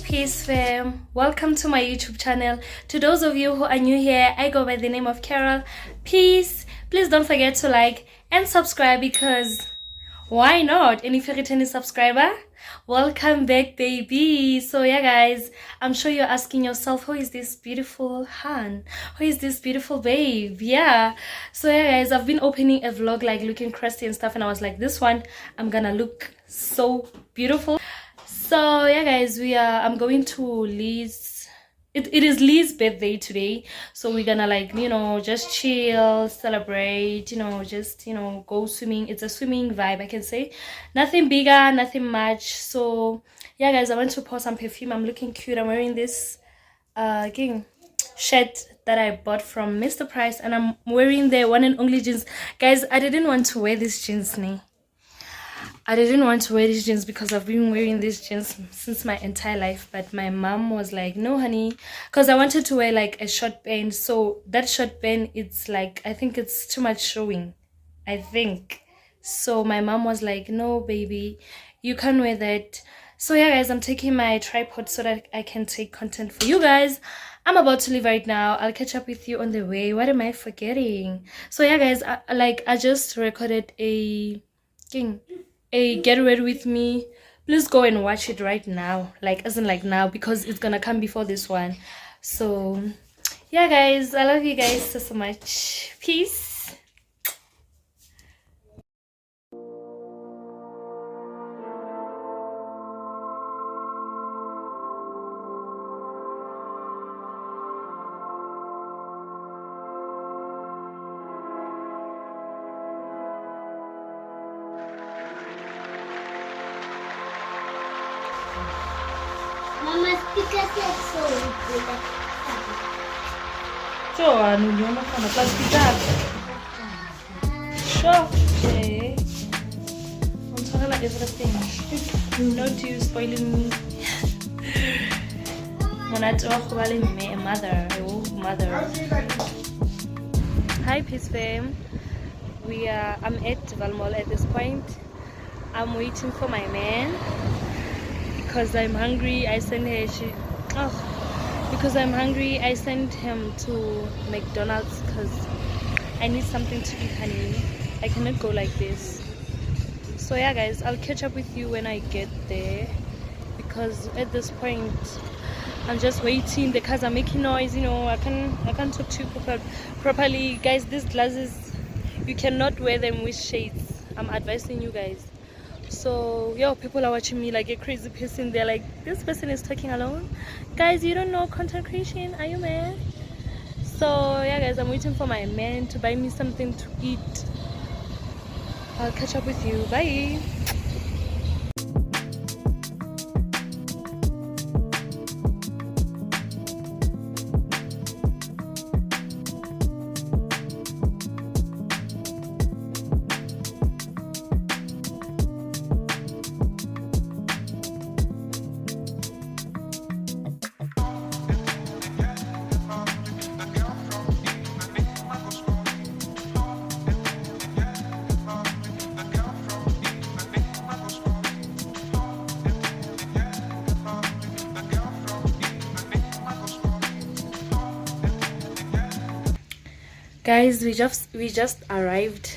Peace fam, welcome to my YouTube channel. To those of you who are new here, I go by the name of Carol. Peace. Please don't forget to like and subscribe, because why not? And if you're a returning subscriber, welcome back baby. So yeah guys, I'm sure you're asking yourself, who is this beautiful Han? Who is this beautiful babe? Yeah, so yeah guys, I've been opening a vlog like looking crusty and stuff, and I was like, this one I'm gonna look so beautiful. So yeah guys, I'm going to Leah'S. It is Leah'S birthday today, so we're gonna like, you know, just chill, celebrate, you know, just, you know, go swimming. It's a swimming vibe, I can say. Nothing bigger, nothing much. So yeah guys, I went to pour some perfume. I'm looking cute. I'm wearing this shirt that I bought from Mr. Price, and I'm wearing the one and only jeans. Guys, I didn't want to wear these jeans now. I didn't want to wear these jeans because I've been wearing these jeans since my entire life, but my mom was like, no honey, because I wanted to wear like a short band. So that short band, it's like, I think it's too much showing, I think. So my mom was like, no baby, you can't wear that. So yeah guys, I'm taking my tripod so that I can take content for you guys. I'm about to leave right now. I'll catch up with you on the way. What am I forgetting? So yeah guys, I just recorded a get ready with me. Please go and watch it right now, like as in like now, because it's gonna come before this one. So yeah guys, I love you guys so much. Peace. Mama, explica que é Sure, no, you're not gonna plastic that. Sure. Okay. I'm talking like everything. Not you spoiling me. Mother. Hi Peace fam. I'm at Valmall at this point. I'm waiting for my man because I'm hungry. Because I'm hungry, I sent him to McDonald's because I need something to eat, honey. I cannot go like this. So yeah guys, I'll catch up with you when I get there, because at this point I'm just waiting. The cars are making noise, you know. I can't talk to you properly. Guys, these glasses, you cannot wear them with shades. I'm advising you guys. So yo, people are watching me like a crazy person. They're like, this person is talking alone. Guys, you don't know content creation, are you mad? So yeah guys, I'm waiting for my man to buy me something to eat. I'll catch up with you. Bye. Guys, we just arrived.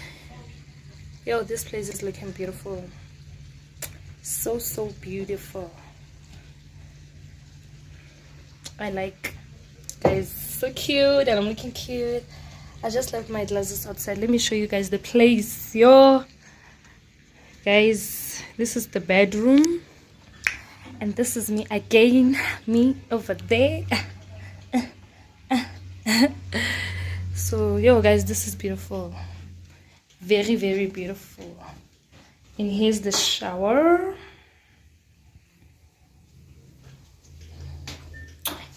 Yo, this place is looking beautiful. So beautiful. I like, guys, so cute, and I'm looking cute. I just left my glasses outside. Let me show you guys the place. Yo, guys, this is the bedroom, and this is me again, me over there. So yo guys, this is beautiful, very beautiful. And here's the shower.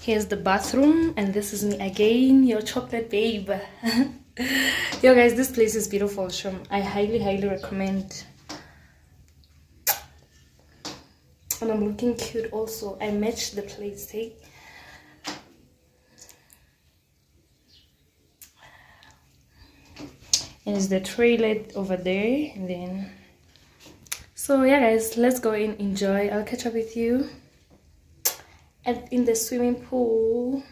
Here's the bathroom, and this is me again, your chocolate babe. Yo guys, this place is beautiful. I highly recommend. And I'm looking cute also. I matched the place, hey. And it's the toilet over there. And then, so yeah guys, let's go and enjoy. I'll catch up with you in the swimming pool.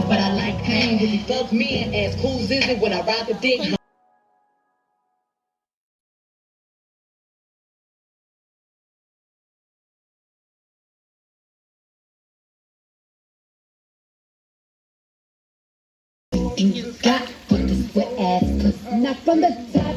love, but I like pain. If he fuck me and ask whose is it when I ride the dick. You got put this wet ass pussy, not from the top.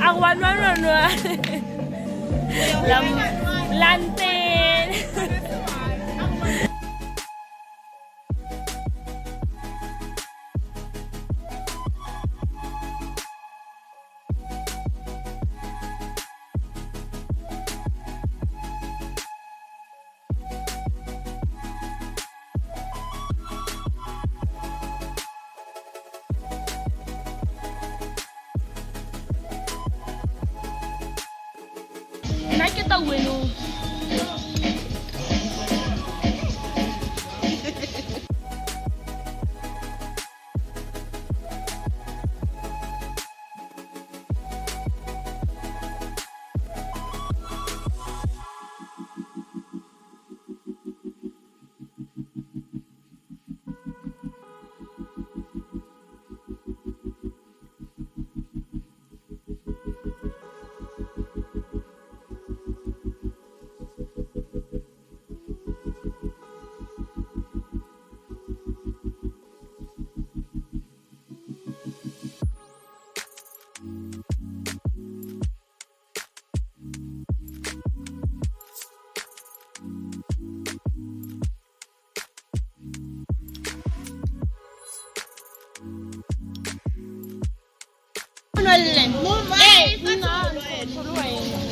Agwan Lanten. Nna ke ta weno.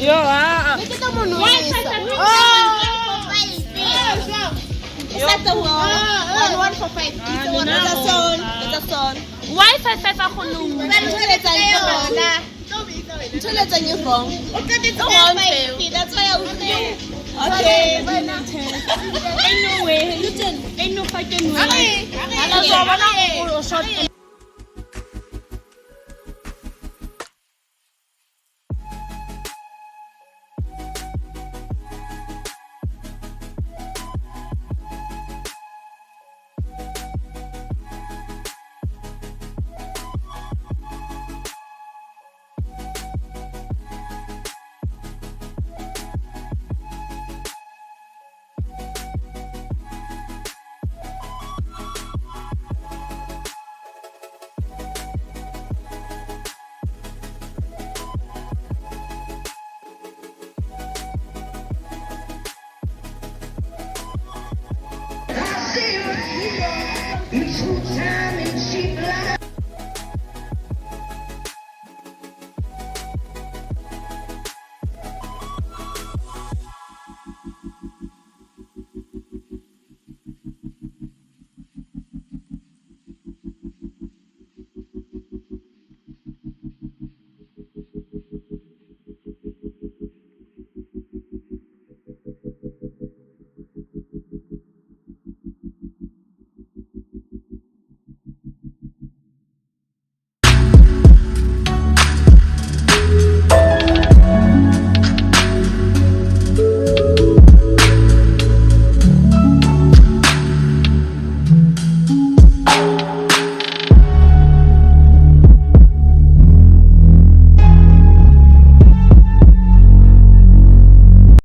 Yo, Kita mau nulis. It's the one for five. It's a son. why five ako nung? You're wrong. That's why I was there. Okay. Ain't no way. Ain't no fucking way. true time and cheap life.